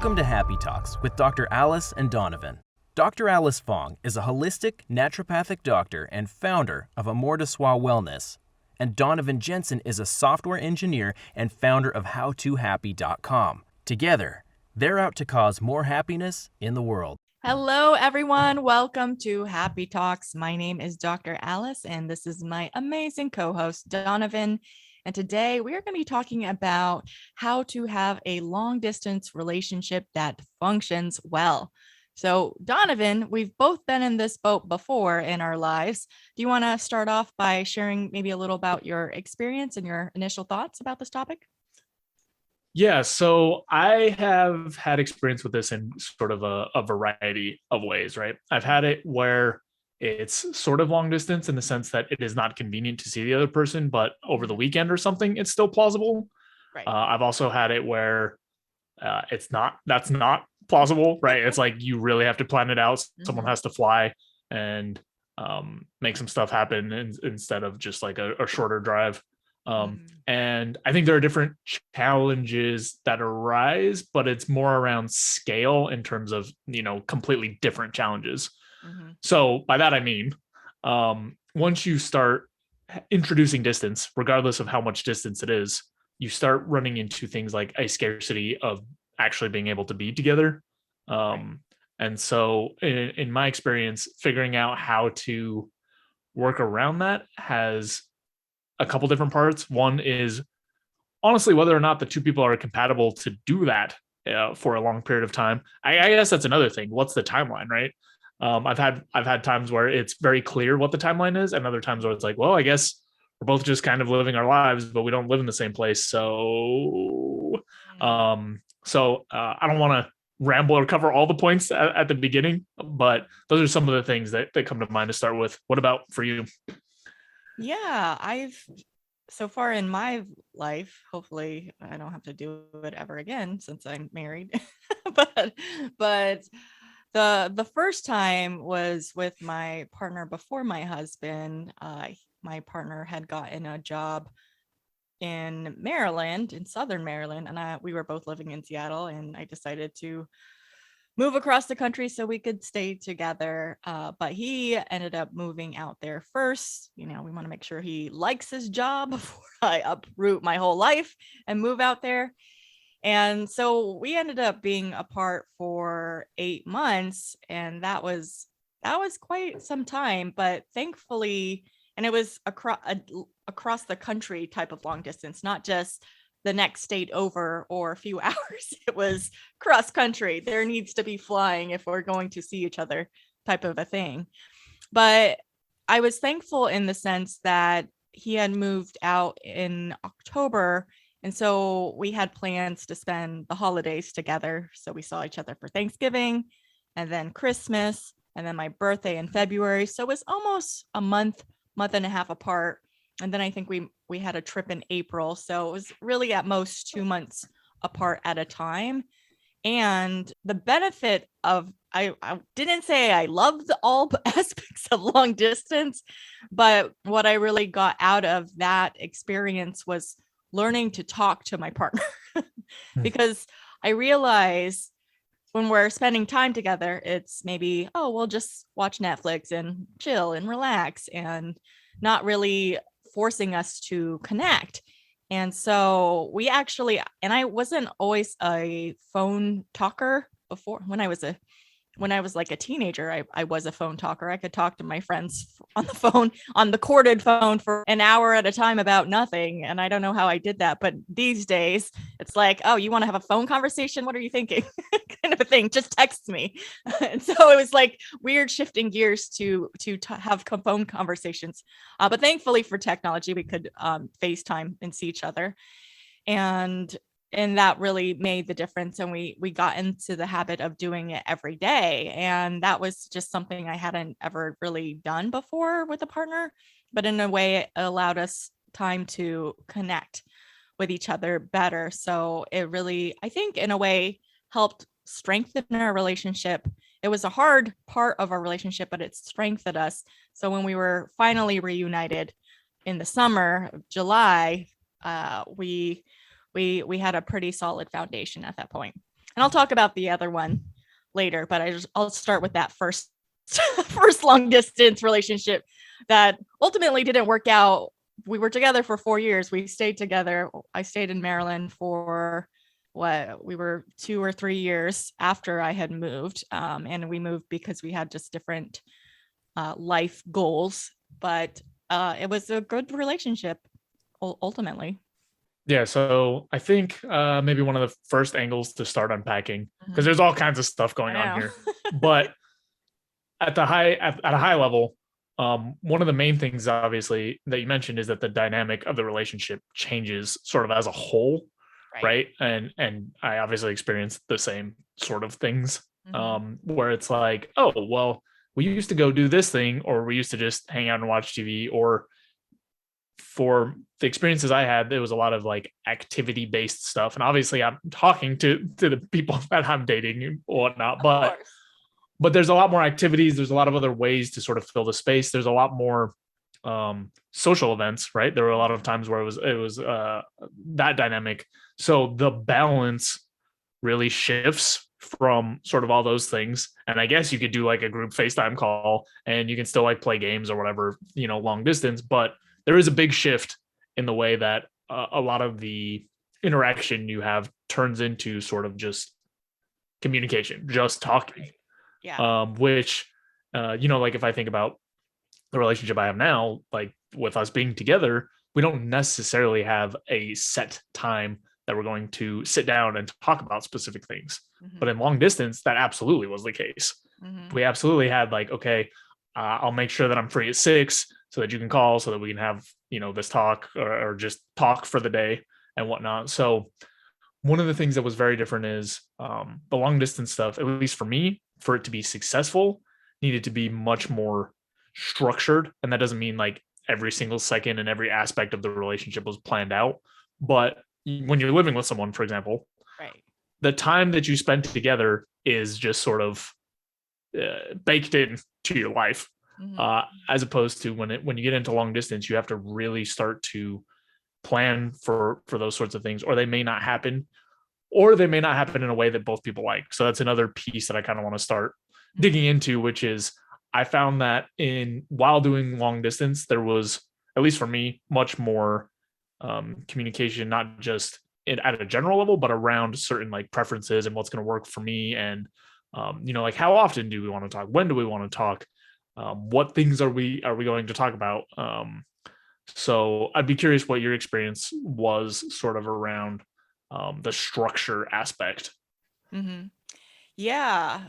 Welcome to Happy Talks with Dr. Alice and Donovan. Dr. Alice Fong is a holistic naturopathic doctor and founder of Amour de Soi Wellness. And Donovon Jenson is a software engineer and founder of HowToHappy.com. Together, they're out to cause more happiness in the world. Hello, everyone. Welcome to Happy Talks. My name is Dr. Alice, and this is my amazing co-host, Donovan. And today we are going to be talking about how to have a long-distance relationship that functions well. So, Donovan, we've both been in this boat before in our lives. Do you want to start off by sharing maybe a little about your experience and your initial thoughts about this topic? Yeah, so I have had experience with this in sort of a variety of ways, right? I've had it where it's sort of long distance in the sense that it is not convenient to see the other person, but over the weekend or something, it's still plausible. Right. I've also had it where that's not plausible, right? It's like you really have to plan it out. Someone has to fly and make some stuff happen instead of just like a shorter drive. And I think there are different challenges that arise, but it's more around scale in terms of, completely different challenges. So by that, I mean, once you start introducing distance, regardless of how much distance it is, you start running into things like a scarcity of actually being able to be together. And so in my experience, figuring out how to work around that has a couple different parts. One is honestly whether or not the two people are compatible to do that for a long period of time. I guess that's another thing. What's the timeline, right? I've had times where it's very clear what the timeline is, and other times where it's like, well, I guess we're both just kind of living our lives, but we don't live in the same place. So I don't want to ramble or cover all the points at the beginning, but those are some of the things that come to mind to start with. What about for you? Yeah, so far in my life, hopefully I don't have to do it ever again since I'm married. but the first time was with my partner before my husband. My partner had gotten a job in Maryland, in Southern Maryland, and we were both living in Seattle, and I decided to move across the country so we could stay together. But he ended up moving out there first. We want to make sure he likes his job before I uproot my whole life and move out there. And so we ended up being apart for 8 months, and that was quite some time, but thankfully, and it was across the country type of long distance, not just the next state over or a few hours. It was cross country. There needs to be flying if we're going to see each other type of a thing. But I was thankful in the sense that he had moved out in October. And so we had plans to spend the holidays together. So we saw each other for Thanksgiving and then Christmas and then my birthday in February. So it was almost a month and a half apart. And then I think we had a trip in April. So it was really at most 2 months apart at a time. And the benefit of, I didn't say I loved all aspects of long distance, but what I really got out of that experience was learning to talk to my partner. Because I realized when we're spending time together, it's maybe, oh, we'll just watch Netflix and chill and relax and not really forcing us to connect. And so we actually, and I wasn't always a phone talker before. When I was like a teenager, I was a phone talker. I could talk to my friends on the phone, on the corded phone for an hour at a time about nothing. And I don't know how I did that. But these days it's like, oh, you want to have a phone conversation? What are you thinking? Kind of a thing. Just text me. And so it was like weird shifting gears to have phone conversations. But thankfully for technology, we could FaceTime and see each other. And that really made the difference. And we got into the habit of doing it every day. And that was just something I hadn't ever really done before with a partner, but in a way it allowed us time to connect with each other better. So it really, I think in a way, helped strengthen our relationship. It was a hard part of our relationship, but it strengthened us. So when we were finally reunited in the summer of July, we had a pretty solid foundation at that point. And I'll talk about the other one later, but I'll start with that first first long distance relationship that ultimately didn't work out. We were together for 4 years. We stayed together. I stayed in Maryland for we were 2 or 3 years after I had moved. And we moved because we had just different life goals, but it was a good relationship ultimately. Yeah, so I think maybe one of the first angles to start unpacking, because there's all kinds of stuff going on here, but at a high level, one of the main things obviously that you mentioned is that the dynamic of the relationship changes sort of as a whole, right? And I obviously experienced the same sort of things, where it's like, oh well, we used to go do this thing, or we used to just hang out and watch TV, or for the experiences I had, there was a lot of like activity based stuff. And obviously I'm talking to the people that I'm dating and whatnot, but there's a lot more activities. There's a lot of other ways to sort of fill the space. There's a lot more social events, right? There were a lot of times where it was that dynamic. So the balance really shifts from sort of all those things. And I guess you could do like a group FaceTime call and you can still like play games or whatever, long distance, but there is a big shift in the way that a lot of the interaction you have turns into sort of just communication, just talking. Yeah. Which, like if I think about the relationship I have now, like with us being together, we don't necessarily have a set time that we're going to sit down and talk about specific things. But in long distance, that absolutely was the case. We absolutely had like, okay, I'll make sure that I'm free at 6 so that you can call, so that we can have, this talk or just talk for the day and whatnot. So one of the things that was very different is the long distance stuff, at least for me, for it to be successful, needed to be much more structured. And that doesn't mean like every single second and every aspect of the relationship was planned out. But when you're living with someone, for example, the time that you spend together is just sort of baked in to your life. As opposed to when you get into long distance, you have to really start to plan for those sorts of things, or they may not happen, or they may not happen in a way that both people like. So that's another piece that I kind of want to start digging into, which is I found that while doing long distance, there was, at least for me, much more communication, not just at a general level, but around certain like preferences and what's going to work for me. And, like how often do we want to talk? When do we want to talk? What things are we going to talk about? So I'd be curious what your experience was sort of around the structure aspect. Yeah,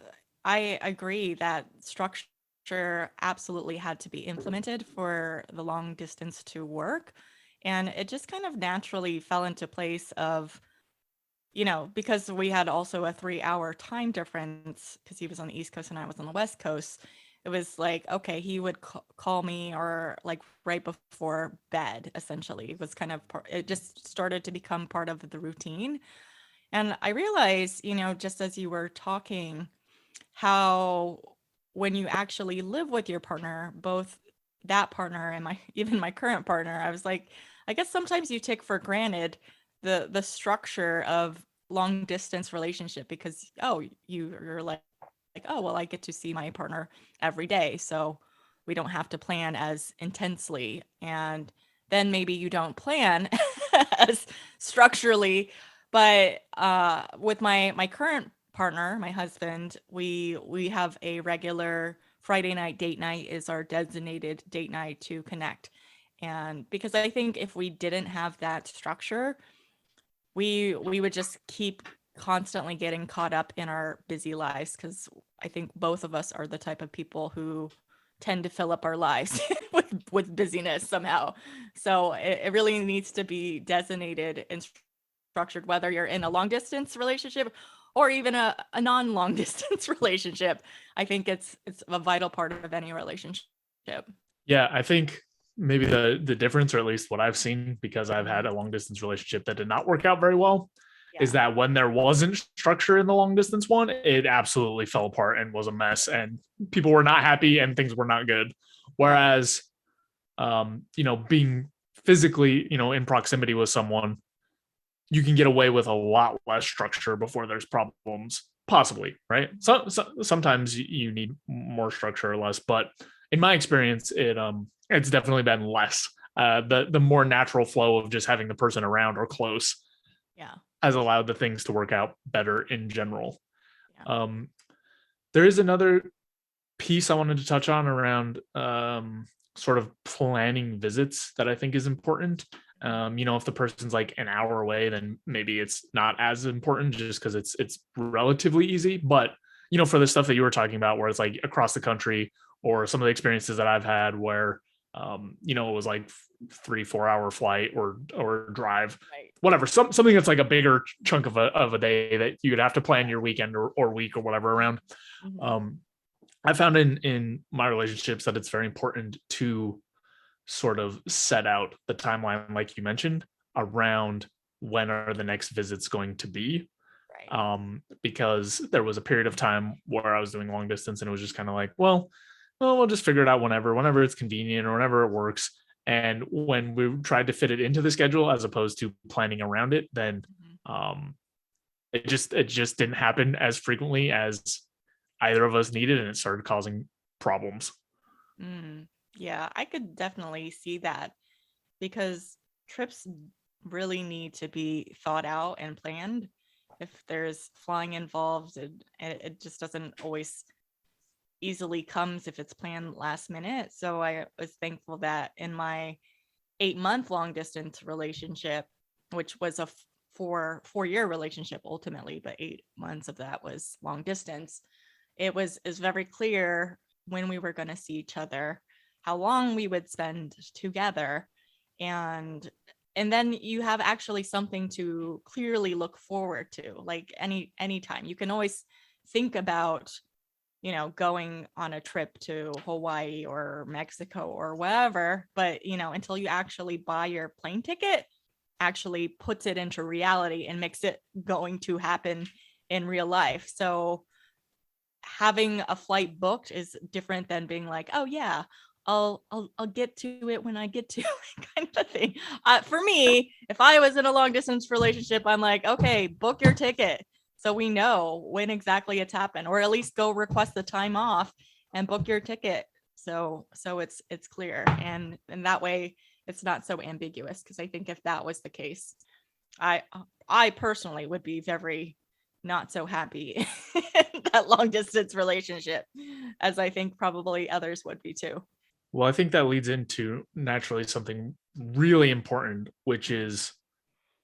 I agree that structure absolutely had to be implemented for the long distance to work. And it just kind of naturally fell into place of, because we had also a 3-hour time difference because he was on the East Coast and I was on the West Coast. It was like, okay, he would call me or like right before bed, essentially. It was kind of, it just started to become part of the routine. And I realized, just as you were talking, how when you actually live with your partner, both that partner and even my current partner, I was like, I guess sometimes you take for granted the structure of long distance relationship because, you're like, oh, well, I get to see my partner every day. So we don't have to plan as intensely. And then maybe you don't plan as structurally. But with my current partner, my husband, we have a regular Friday night date night is our designated date night to connect. And because I think if we didn't have that structure, we would just keep constantly getting caught up in our busy lives, because I think both of us are the type of people who tend to fill up our lives with busyness somehow. So it really needs to be designated and structured, whether you're in a long distance relationship or even a non-long distance relationship. I think it's a vital part of any relationship. Yeah, I think maybe the difference, or at least what I've seen, because I've had a long distance relationship that did not work out very well, is that when there wasn't structure in the long distance one, it absolutely fell apart and was a mess, and people were not happy and things were not good. Whereas, being physically, in proximity with someone, you can get away with a lot less structure before there's problems, possibly, right? So sometimes you need more structure or less, but in my experience, it's definitely been less. The more natural flow of just having the person around or close Yeah. has allowed the things to work out better in general. Yeah. There is another piece I wanted to touch on around sort of planning visits that I think is important. If the person's like an hour away, then maybe it's not as important just because it's relatively easy. But for the stuff that you were talking about, where it's like across the country, or some of the experiences that I've had where it was like 3-4 hour flight or drive, Right. whatever, something that's like a bigger chunk of a day that you would have to plan your weekend or week or whatever around. Mhm. I found in my relationships that it's very important to sort of set out the timeline, like you mentioned, around when are the next visits going to be. Right. Because there was a period of time where I was doing long distance and it was just kind of like, well, we'll just figure it out whenever it's convenient or whenever it works. And when we tried to fit it into the schedule as opposed to planning around it, then Mhm. um, it just didn't happen as frequently as either of us needed, and it started causing problems. Yeah, I could definitely see that because trips really need to be thought out and planned. If there's flying involved, it just doesn't always easily comes if it's planned last minute. So I was thankful that in my 8-month long distance relationship, which was a 4-year relationship ultimately, but 8 months of that was long distance. It was very clear when we were going to see each other, how long we would spend together, and then you have actually something to clearly look forward to. Like anytime you can always think about going on a trip to Hawaii or Mexico or whatever, but until you actually buy your plane ticket, actually puts it into reality and makes it going to happen in real life. So having a flight booked is different than being like, oh yeah, I'll get to it when I get to it, kind of thing. For me, if I was in a long distance relationship, I'm like, okay, book your ticket so we know when exactly it's happened, or at least go request the time off and book your ticket so it's clear, and that way it's not so ambiguous. Because I think if that was the case, I I personally would be very not so happy in that long distance relationship, as I think probably others would be too. Well, I think that leads into naturally something really important, which is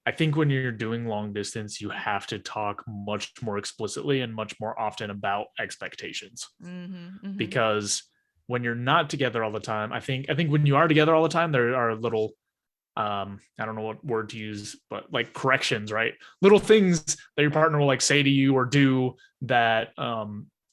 I think when you're doing long distance, you have to talk much more explicitly and much more often about expectations. Mm-hmm, mm-hmm. Because when you're not together all the time, I think when you are together all the time, there are little I don't know what word to use, but like corrections, right? Little things that your partner will like say to you or do that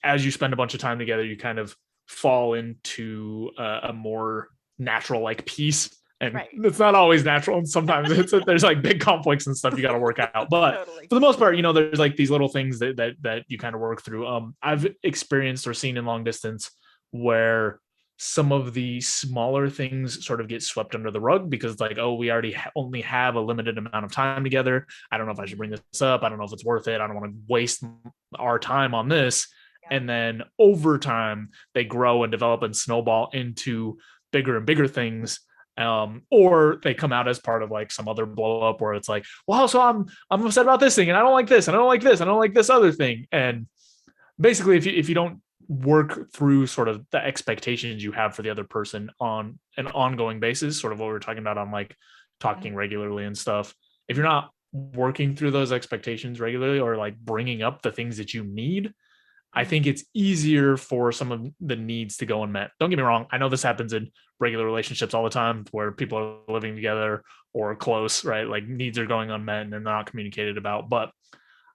as you spend a bunch of time together, you kind of fall into a more natural like peace. And Right. it's not always natural, and sometimes there's like big conflicts and stuff you got to work out, but Totally. for the most part, there's like these little things that you kind of work through. I've experienced or seen in long distance where some of the smaller things sort of get swept under the rug because it's like, oh, we already only have a limited amount of time together. I don't know if I should bring this up. I don't know if it's worth it. I don't want to waste our time on this. Yeah. And then over time, they grow and develop and snowball into bigger and bigger things. Or they come out as part of like some other blow up where it's like, well, so I'm upset about this thing, and I don't like this, and I don't like this, and I don't like this other thing. And basically, if you don't work through sort of the expectations you have for the other person on an ongoing basis, sort of what we were talking about on like talking regularly and stuff, if you're not working through those expectations regularly or like bringing up the things that you need, I think it's easier for some of the needs to go unmet. Don't get me wrong, I know this happens in regular relationships all the time where people are living together or close, right? Like needs are going unmet and they're not communicated about. But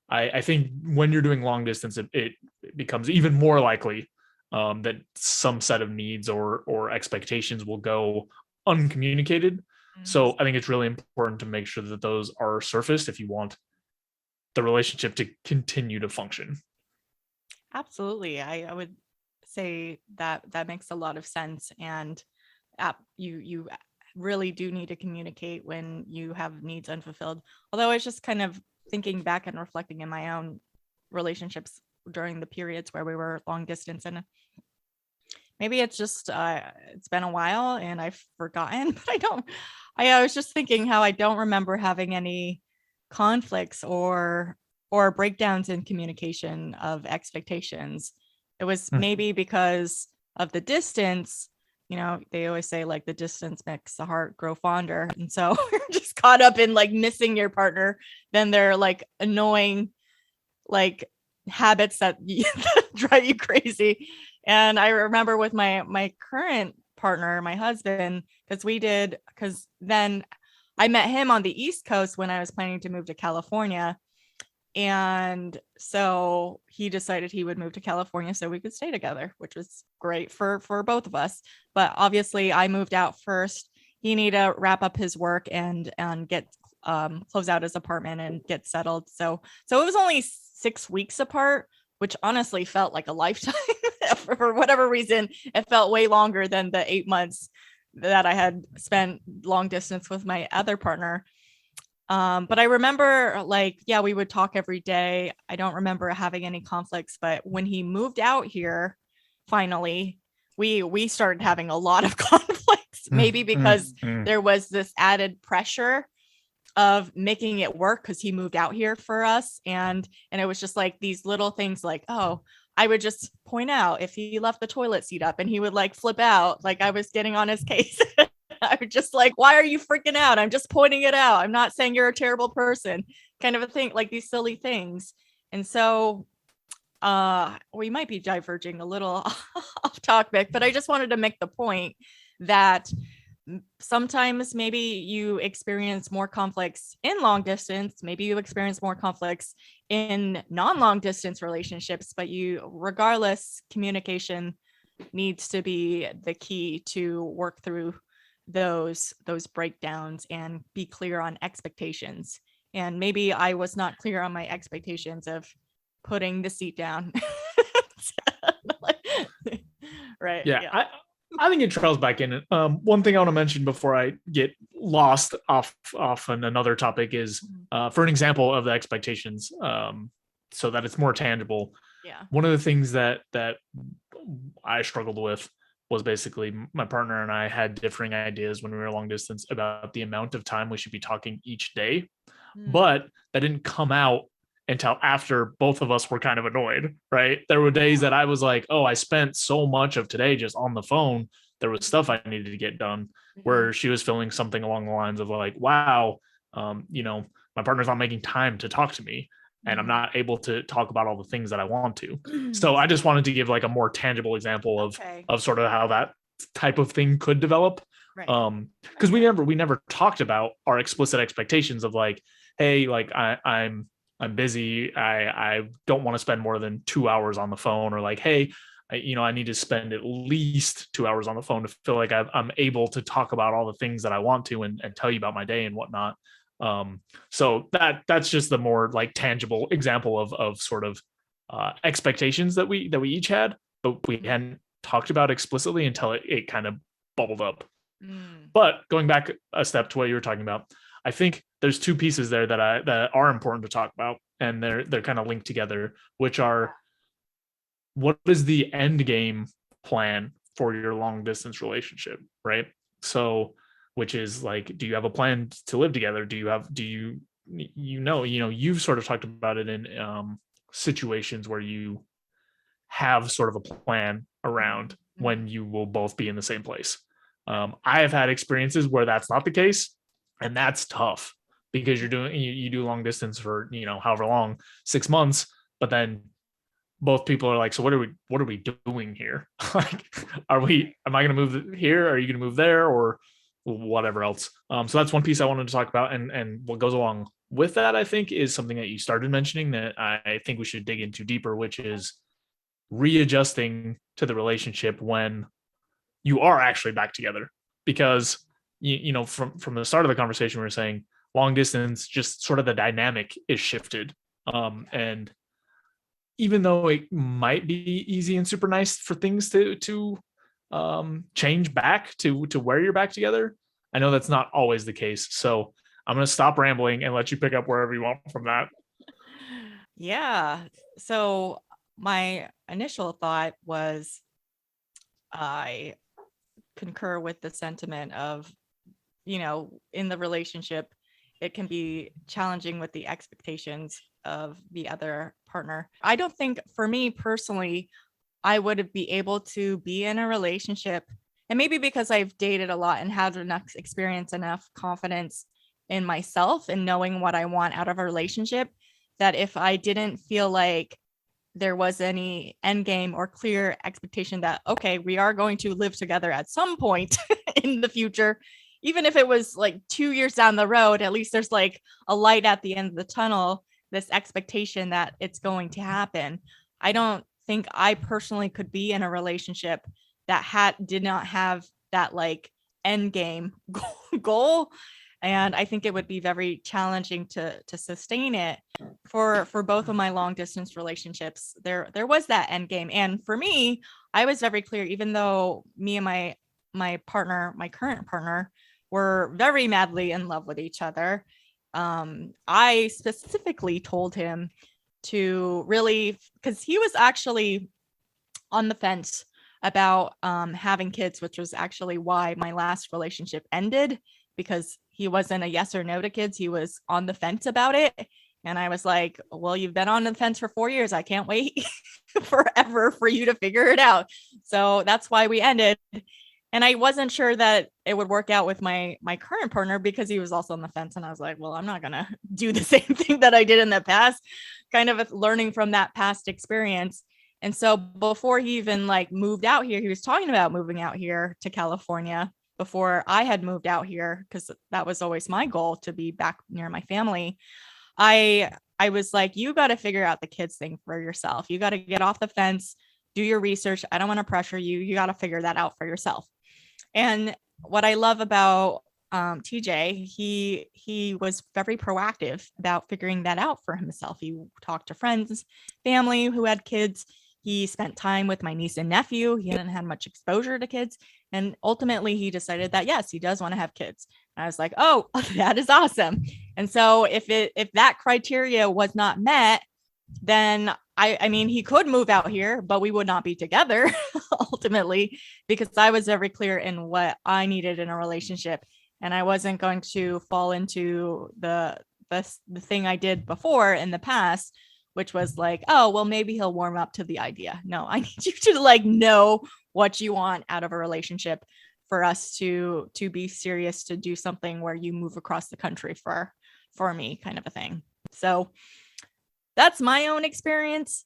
I think when you're doing long distance, it becomes even more likely that some set of needs or expectations will go uncommunicated. Mhm. So I think it's really important to make sure that those are surfaced if you want the relationship to continue to function. Absolutely. I would say that that makes a lot of sense. And you really do need to communicate when you have needs unfulfilled. Although I was just kind of thinking back and reflecting in my own relationships during the periods where we were long distance, and maybe it's just it's been a while and I've forgotten, but I was just thinking how I don't remember having any conflicts or breakdowns in communication of expectations. It was maybe because of the distance. You know, they always say like the distance makes the heart grow fonder. And so you're just caught up in like missing your partner. Then they're like annoying, like habits that drive you crazy. And I remember with my current partner, my husband, because then I met him on the East Coast when I was planning to move to California. And so he decided he would move to California so we could stay together, which was great for both of us. But obviously I moved out first. He needed to wrap up his work and get close out his apartment and get settled. So it was only 6 weeks apart, which honestly felt like a lifetime. For whatever reason, it felt way longer than the 8 months that I had spent long distance with my other partner. But I remember like, yeah, we would talk every day. I don't remember having any conflicts, but when he moved out here, finally, we started having a lot of conflicts, maybe because there was this added pressure of making it work because he moved out here for us. And it was just like these little things like, oh, I would just point out if he left the toilet seat up and he would like flip out, like I was getting on his case. I was just like, why are you freaking out? I'm just pointing it out. I'm not saying you're a terrible person, kind of a thing, like these silly things. And so we might be diverging a little off topic, but I just wanted to make the point that sometimes maybe you experience more conflicts in long distance, maybe you experience more conflicts in non-long distance relationships, but regardless, communication needs to be the key to work through those breakdowns and be clear on expectations. And maybe I was not clear on my expectations of putting the seat down. Right. Yeah. I think it trails back in. One thing I want to mention before I get lost off on another topic is for an example of the expectations, so that it's more tangible. Yeah. One of the things that I struggled with was basically my partner and I had differing ideas when we were long distance about the amount of time we should be talking each day. But that didn't come out until after both of us were kind of annoyed, right? There were days that I was like, oh, I spent so much of today just on the phone. There was stuff I needed to get done, where she was feeling something along the lines of like, wow, my partner's not making time to talk to me and I'm not able to talk about all the things that I want to. So I just wanted to give like a more tangible example of sort of how that type of thing could develop. Right. Because we never talked about our explicit expectations of like, hey, like I'm busy. I don't want to spend more than 2 hours on the phone, or like, hey, I need to spend at least 2 hours on the phone to feel like I'm able to talk about all the things that I want to and tell you about my day and whatnot. So that's just the more like tangible example of sort of expectations that we each had, but we hadn't talked about explicitly until it kind of bubbled up. But going back a step to what you were talking about, I think there's two pieces there that are important to talk about, and they're kind of linked together, which are, what is the end game plan for your long distance relationship, right? So, which is like, do you have a plan to live together? You've sort of talked about it in situations where you have sort of a plan around when you will both be in the same place. I have had experiences where that's not the case, and that's tough because you do long distance for however long, 6 months, but then both people are like, so what are we doing here? Like, am I going to move here? Are you going to move there, or whatever else? So that's one piece I wanted to talk about, and what goes along with that, I think, is something that you started mentioning that I think we should dig into deeper, which is readjusting to the relationship when you are actually back together. Because from the start of the conversation, we were saying long distance, just sort of the dynamic is shifted, and even though it might be easy and super nice for things to change back to where you're back together, I know that's not always the case. So I'm going to stop rambling and let you pick up wherever you want from that. Yeah. So my initial thought was I concur with the sentiment of, in the relationship, it can be challenging with the expectations of the other partner. I don't think, for me personally, I would be able to be in a relationship, and maybe because I've dated a lot and had enough experience, enough confidence in myself and knowing what I want out of a relationship, that if I didn't feel like there was any end game or clear expectation that, okay, we are going to live together at some point in the future, even if it was like 2 years down the road, at least there's like a light at the end of the tunnel, this expectation that it's going to happen. I don't think I personally could be in a relationship that did not have that like end game goal. And I think it would be very challenging to sustain it. For both of my long distance relationships, there was that end game. And for me, I was very clear, even though me and my partner, my current partner, were very madly in love with each other. I specifically told him to really, because he was actually on the fence about having kids, which was actually why my last relationship ended, because he wasn't a yes or no to kids. He was on the fence about it. And I was like, well, you've been on the fence for 4 years. I can't wait forever for you to figure it out. So that's why we ended. And I wasn't sure that it would work out with my current partner because he was also on the fence. And I was like, well, I'm not going to do the same thing that I did in the past, kind of learning from that past experience. And so before he even like moved out here, he was talking about moving out here to California before I had moved out here, because that was always my goal, to be back near my family. I was like, you got to figure out the kids thing for yourself. You got to get off the fence, do your research. I don't want to pressure you. You got to figure that out for yourself. And what I love about TJ, he was very proactive about figuring that out for himself. He talked to friends, family who had kids. He spent time with my niece and nephew. He hadn't had much exposure to kids. And ultimately, he decided that, yes, he does want to have kids. And I was like, oh, that is awesome. And so if that criteria was not met, then I mean, he could move out here, but we would not be together ultimately, because I was very clear in what I needed in a relationship. And I wasn't going to fall into the thing I did before in the past, which was like, oh, well, maybe he'll warm up to the idea. No, I need you to like know what you want out of a relationship for us to be serious, to do something where you move across the country for me, kind of a thing. So that's my own experience.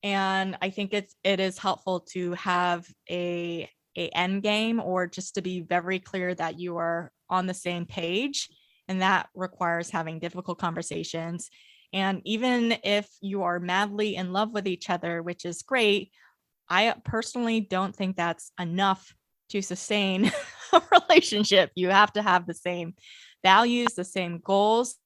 And I think it is helpful to have a end game, or just to be very clear that you are on the same page. And that requires having difficult conversations. And even if you are madly in love with each other, which is great, I personally don't think that's enough to sustain a relationship. You have to have the same values, the same goals.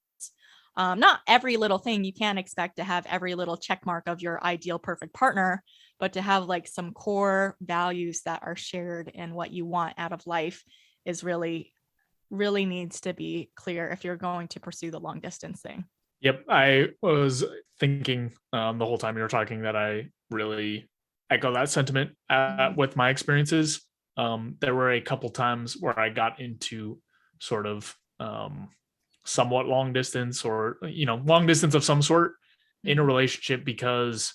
Not every little thing. You can't expect to have every little check mark of your ideal perfect partner, but to have like some core values that are shared and what you want out of life is really needs to be clear if you're going to pursue the long distance thing. Yep. I was thinking the whole time you were talking that I really echo that sentiment with my experiences. There were a couple times where I got into sort of somewhat long distance, or long distance of some sort in a relationship, because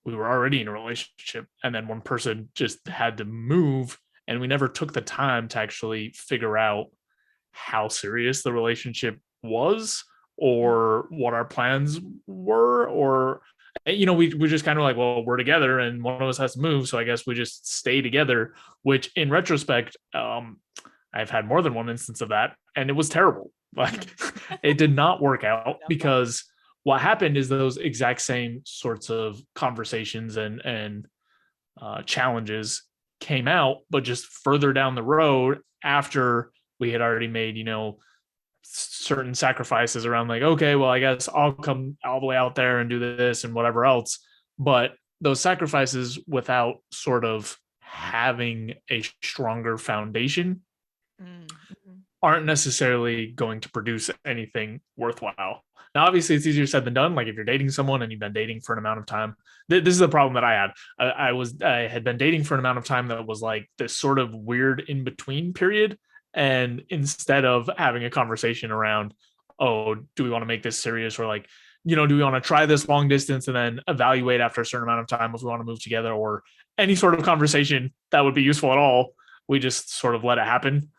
we were already in a relationship and then one person just had to move, and we never took the time to actually figure out how serious the relationship was or what our plans were, or we just kind of like, well, we're together and one of us has to move, so I guess we just stay together, which in retrospect, I've had more than one instance of that, and it was terrible. Like, it did not work out, because what happened is those exact same sorts of conversations and challenges came out, but just further down the road, after we had already made, certain sacrifices around like, okay, well, I guess I'll come all the way out there and do this and whatever else. But those sacrifices, without sort of having a stronger foundation, aren't necessarily going to produce anything worthwhile. Now, obviously, it's easier said than done. Like if you're dating someone and you've been dating for an amount of time, this is the problem that I had. I had been dating for an amount of time that was like this sort of weird in between period. And instead of having a conversation around, oh, do we want to make this serious, or like, do we want to try this long distance and then evaluate after a certain amount of time if we want to move together, or any sort of conversation that would be useful at all, we just sort of let it happen.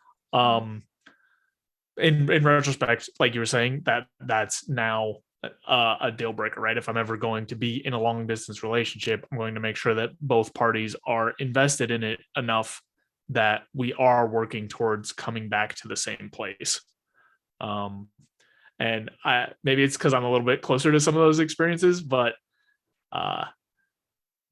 In retrospect, like you were saying, that's now a deal breaker, right? If I'm ever going to be in a long distance relationship, I'm going to make sure that both parties are invested in it enough that we are working towards coming back to the same place. And maybe it's because I'm a little bit closer to some of those experiences, but that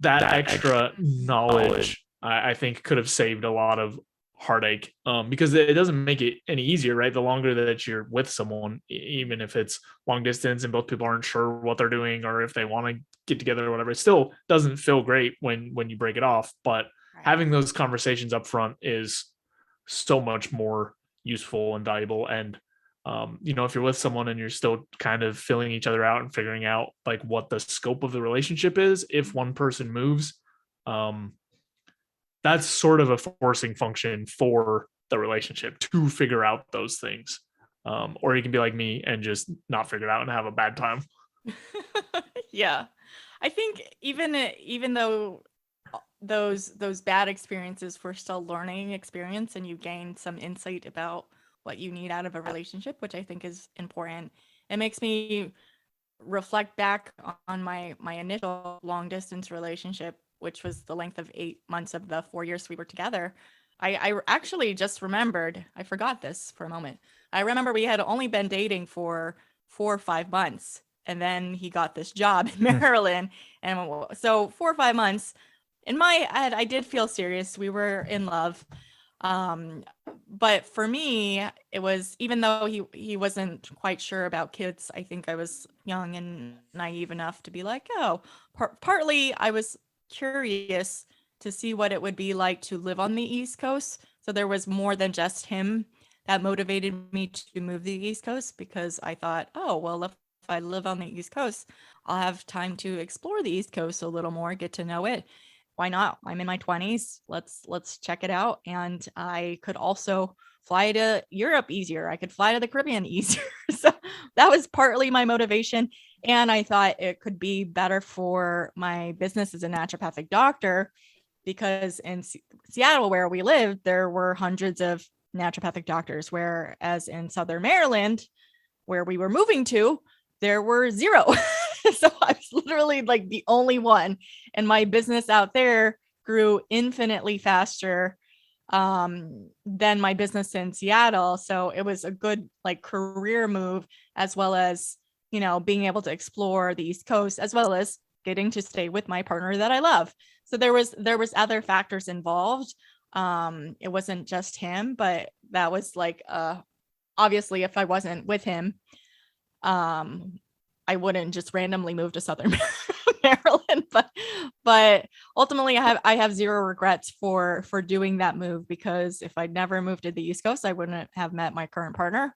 extra knowledge, I think, could have saved a lot of heartache, because it doesn't make it any easier, right? The longer that you're with someone, even if it's long distance and both people aren't sure what they're doing or if they want to get together or whatever, it still doesn't feel great when you break it off. But having those conversations up front is so much more useful and valuable. And if you're with someone and you're still kind of filling each other out and figuring out like what the scope of the relationship is, if one person moves, that's sort of a forcing function for the relationship to figure out those things. Or you can be like me and just not figure it out and have a bad time. Yeah. I think even though those bad experiences were still learning experience, and you gain some insight about what you need out of a relationship, which I think is important. It makes me reflect back on my initial long distance relationship, which was the length of 8 months of the 4 years we were together. I actually just remembered, I forgot this for a moment. I remember we had only been dating for 4 or 5 months, and then he got this job in Maryland. And so 4 or 5 months, in my head, I did feel serious. We were in love. But for me, it was, even though he wasn't quite sure about kids, I think I was young and naive enough to be like, oh, partly I was curious to see what it would be like to live on the East Coast. So there was more than just him that motivated me to move the East Coast, because I thought, oh, well, if I live on the East Coast, I'll have time to explore the East Coast a little more, get to know it. Why not? I'm in my 20s. Let's check it out. And I could also fly to Europe easier. I could fly to the Caribbean easier. So that was partly my motivation. And I thought it could be better for my business as a naturopathic doctor, because in Seattle, where we lived, there were hundreds of naturopathic doctors, whereas in Southern Maryland, where we were moving to, there were 0. So I was literally like the only one, and my business out there grew infinitely faster than my business in Seattle. So it was a good like career move, as well as, being able to explore the East Coast, as well as getting to stay with my partner that I love. So there was other factors involved. It wasn't just him, but that was like, obviously if I wasn't with him, I wouldn't just randomly move to Southern Maryland, but ultimately I have 0 regrets for doing that move, because if I'd never moved to the East Coast, I wouldn't have met my current partner,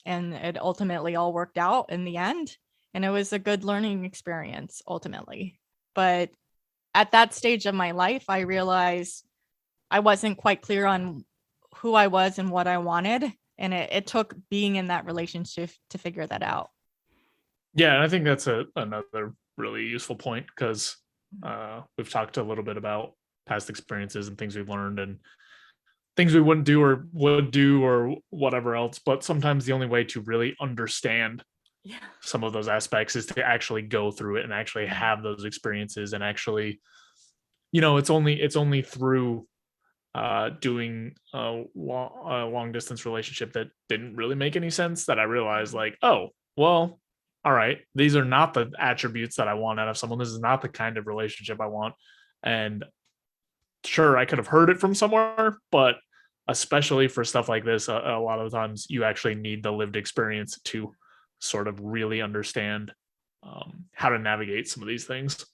and it ultimately all worked out in the end. And it was a good learning experience ultimately. But at that stage of my life, I realized I wasn't quite clear on who I was and what I wanted. And it took being in that relationship to figure that out. Yeah, and I think that's another really useful point, because we've talked a little bit about past experiences and things we've learned and things we wouldn't do or would do or whatever else. But sometimes the only way to really understand some of those aspects is to actually go through it and actually have those experiences, and actually, it's only through doing a long distance relationship that didn't really make any sense that I realized, like, oh, well, all right, these are not the attributes that I want out of someone. This is not the kind of relationship I want. And sure, I could have heard it from somewhere, but especially for stuff like this, a lot of the times you actually need the lived experience to sort of really understand how to navigate some of these things.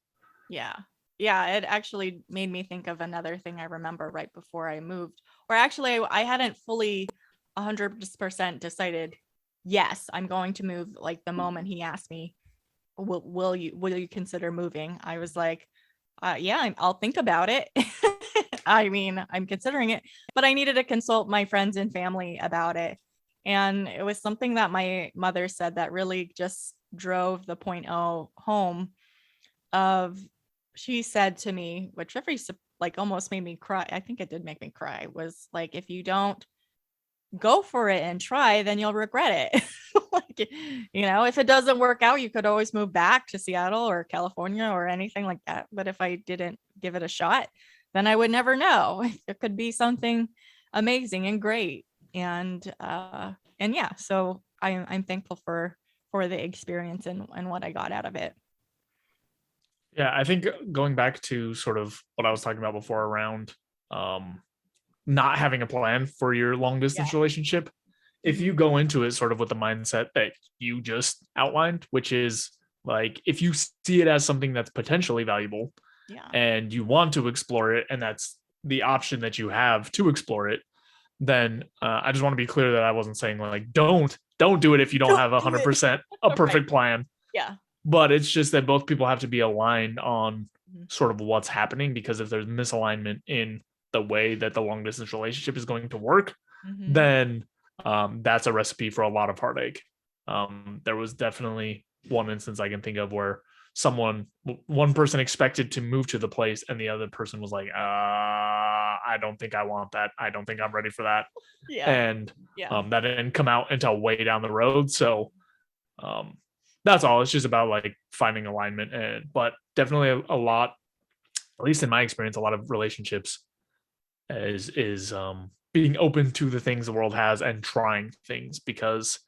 Yeah. It actually made me think of another thing I remember right before I moved, or actually I hadn't fully 100% decided, yes, I'm going to move. Like the moment he asked me, will you consider moving? I was like, yeah, I'll think about it. I mean, I'm considering it, but I needed to consult my friends and family about it. And it was something that my mother said that really just drove the point home of, she said to me, which like almost made me cry. I think it did make me cry, was like, if you don't go for it and try, then you'll regret it. Like, if it doesn't work out, you could always move back to Seattle or California or anything like that. But if I didn't give it a shot, then I would never know. It could be something amazing and great. And yeah, so I'm thankful for the experience and what I got out of it. Yeah, I think going back to sort of what I was talking about before around not having a plan for your long distance relationship, if you go into it sort of with the mindset that you just outlined, which is like, if you see it as something that's potentially valuable and you want to explore it, and that's the option that you have to explore it, then I just want to be clear that I wasn't saying like, don't do it if you don't have 100% a perfect plan. Yeah. But it's just that both people have to be aligned on sort of what's happening, because if there's misalignment in the way that the long distance relationship is going to work, then that's a recipe for a lot of heartache. There was definitely one instance I can think of where one person expected to move to the place and the other person was like, I don't think I want that. I don't think I'm ready for that. And that didn't come out until way down the road. So that's all. It's just about like finding alignment. But definitely a lot, at least in my experience, a lot of relationships is being open to the things the world has and trying things, because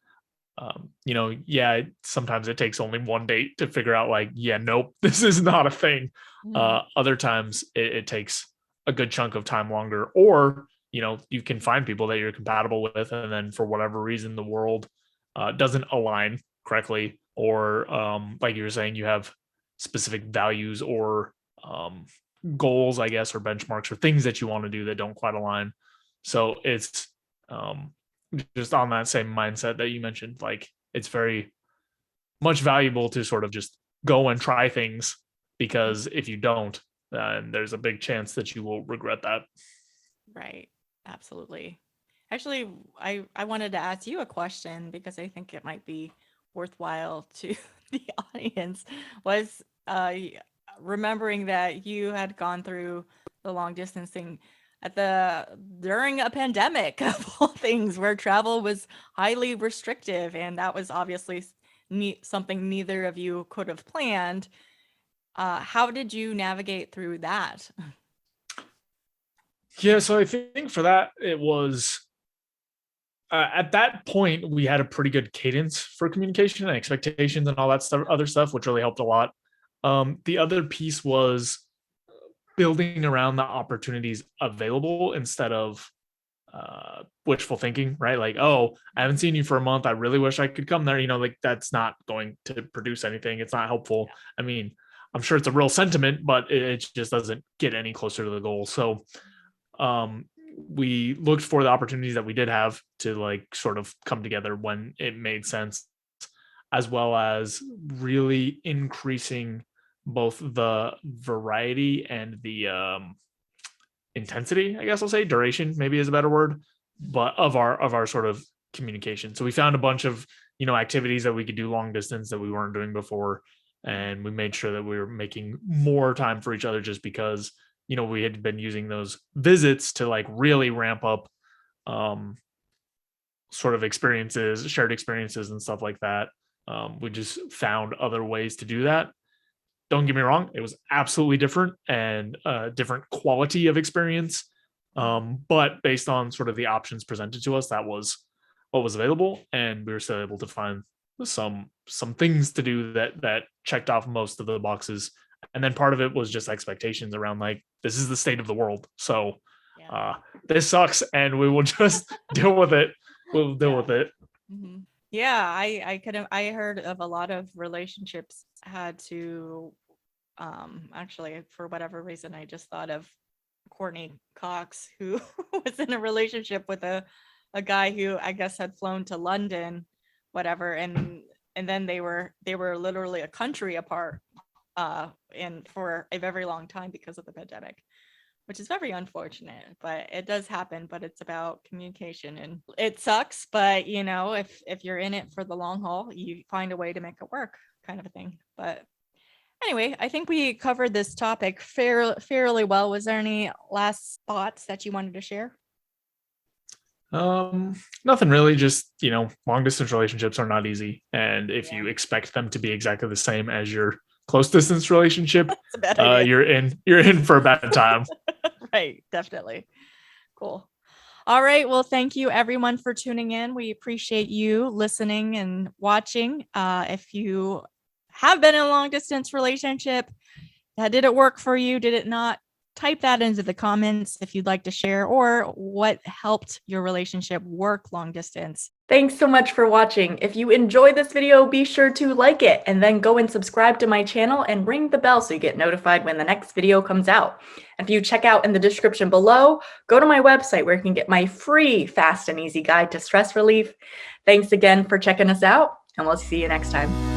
sometimes it takes only one date to figure out like, nope, this is not a thing. Other times it takes a good chunk of time longer, or you can find people that you're compatible with, and then for whatever reason the world doesn't align correctly, or like you were saying, you have specific values or goals, I guess, or benchmarks or things that you want to do that don't quite align. So it's just on that same mindset that you mentioned, like it's very much valuable to sort of just go and try things, because if you don't, then there's a big chance that you will regret that. Right. Absolutely. Actually, I wanted to ask you a question because I think it might be worthwhile to the audience. Was remembering that you had gone through the long distancing during a pandemic of all things, where travel was highly restrictive, and that was obviously something neither of you could have planned. How did you navigate through that? Yeah, so I think for that, it was at that point we had a pretty good cadence for communication and expectations and all that stuff, other stuff, which really helped a lot. The other piece was building around the opportunities available instead of wishful thinking, right? Like, oh, I haven't seen you for a month, I really wish I could come there. Like that's not going to produce anything. It's not helpful. I mean, I'm sure it's a real sentiment, but it just doesn't get any closer to the goal. So we looked for the opportunities that we did have to like sort of come together when it made sense, as well as really increasing both the variety and the intensity, I guess I'll say duration maybe is a better word, but of our sort of communication. So we found a bunch of activities that we could do long distance that we weren't doing before, and we made sure that we were making more time for each other, just because we had been using those visits to like really ramp up sort of shared experiences and stuff like that. We just found other ways to do that. Don't get me wrong, it was absolutely different and a different quality of experience. But based on sort of the options presented to us, that was what was available, and we were still able to find some things to do that checked off most of the boxes. And then part of it was just expectations around like, this is the state of the world, so this sucks and we will just deal with it. We'll deal with it. Mm-hmm. Yeah, I heard of a lot of relationships had to actually, for whatever reason, I just thought of Courtney Cox, who was in a relationship with a a guy who I guess had flown to London, whatever, and then they were literally a country apart and for a very long time because of the pandemic, which is very unfortunate, but it does happen. But it's about communication, and it sucks, but you know, if you're in it for the long haul, you find a way to make it work, kind of a thing. But anyway, I think we covered this topic fairly well. Was there any last thoughts that you wanted to share? Nothing really, just, you know, long distance relationships are not easy. And if you expect them to be exactly the same as your close distance relationship, That's a bad idea. you're in for a bad time. Right, definitely. Cool. All right. Well, thank you everyone for tuning in. We appreciate you listening and watching. If you have been in a long distance relationship, did it work for you? Did it not? Type that into the comments if you'd like to share, or what helped your relationship work long distance. Thanks so much for watching. If you enjoyed this video, be sure to like it and then go and subscribe to my channel and ring the bell so you get notified when the next video comes out. If you check out in the description below, go to my website where you can get my free fast and easy guide to stress relief. Thanks again for checking us out, and we'll see you next time.